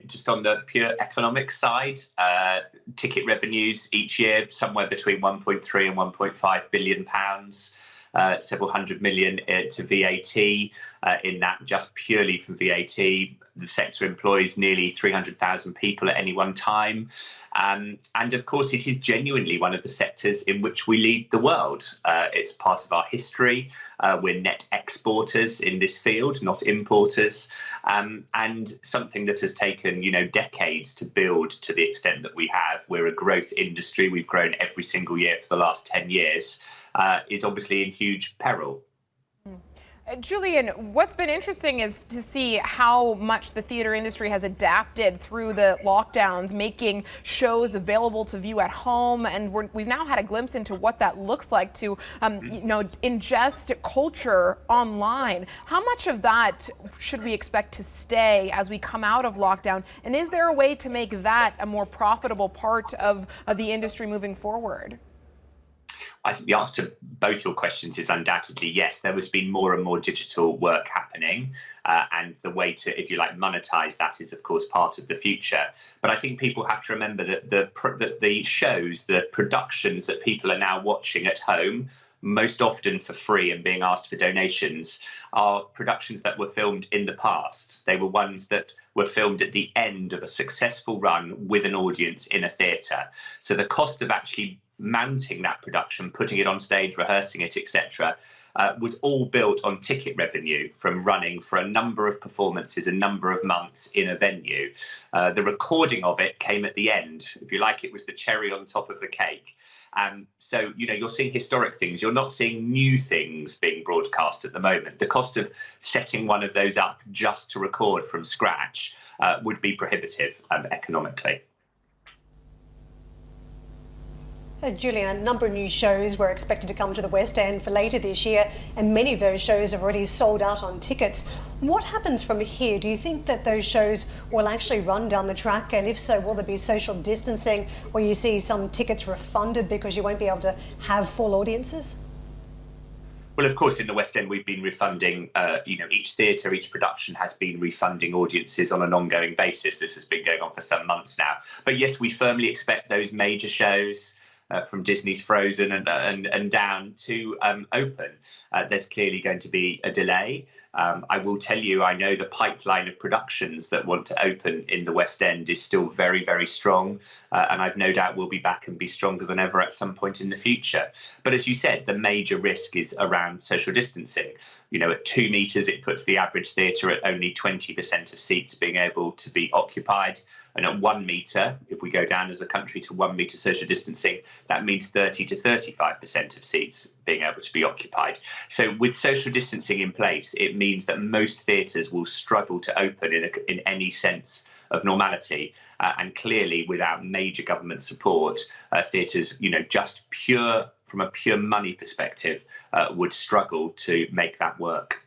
just on the pure economic side, ticket revenues each year somewhere between 1.3 and 1.5 billion pounds. Several hundred million to VAT, in that just purely from VAT. The sector employs nearly 300,000 people at any one time. And of course, it is genuinely one of the sectors in which we lead the world. It's part of our history. We're net exporters in this field, not importers. And something that has taken, decades to build to the extent that we have. We're a growth industry. We've grown every single year for the last 10 years. Is obviously in huge peril. Julian, what's been interesting is to see how much the theater industry has adapted through the lockdowns, making shows available to view at home. And we've now had a glimpse into what that looks like to, ingest culture online. How much of that should we expect to stay as we come out of lockdown? And is there a way to make that a more profitable part of the industry moving forward? I think the answer to both your questions is undoubtedly yes. There has been more and more digital work happening, and the way to, if you like, monetize that is, of course, part of the future. But I think people have to remember that the shows, the productions that people are now watching at home, most often for free and being asked for donations, are productions that were filmed in the past. They were ones that were filmed at the end of a successful run with an audience in a theatre. So the cost of actually mounting that production, putting it on stage, rehearsing it, etc., was all built on ticket revenue from running for a number of performances, a number of months in a venue. The recording of it came at the end. If you like, it was the cherry on top of the cake. So, you're seeing historic things. You're not seeing new things being broadcast at the moment. The cost of setting one of those up just to record from scratch would be prohibitive economically. Julian, a number of new shows were expected to come to the West End for later this year, and many of those shows have already sold out on tickets. What happens from here? Do you think that those shows will actually run down the track? And if so, will there be social distancing where you see some tickets refunded because you won't be able to have full audiences? Well, of course, in the West End, we've been refunding, each theatre, each production has been refunding audiences on an ongoing basis. This has been going on for some months now. But yes, we firmly expect those major shows, from Disney's Frozen and down to open. There's clearly going to be a delay. I will tell you, I know the pipeline of productions that want to open in the West End is still very, very strong. And I've no doubt we'll be back and be stronger than ever at some point in the future. But as you said, the major risk is around social distancing. At 2 metres, it puts the average theatre at only 20% of seats being able to be occupied. And at 1 metre, if we go down as a country to 1 metre social distancing, that means 30 to 35% of seats being able to be occupied. So with social distancing in place, it means that most theatres will struggle to open in any sense of normality. And clearly, without major government support, theatres, just from a pure money perspective, would struggle to make that work.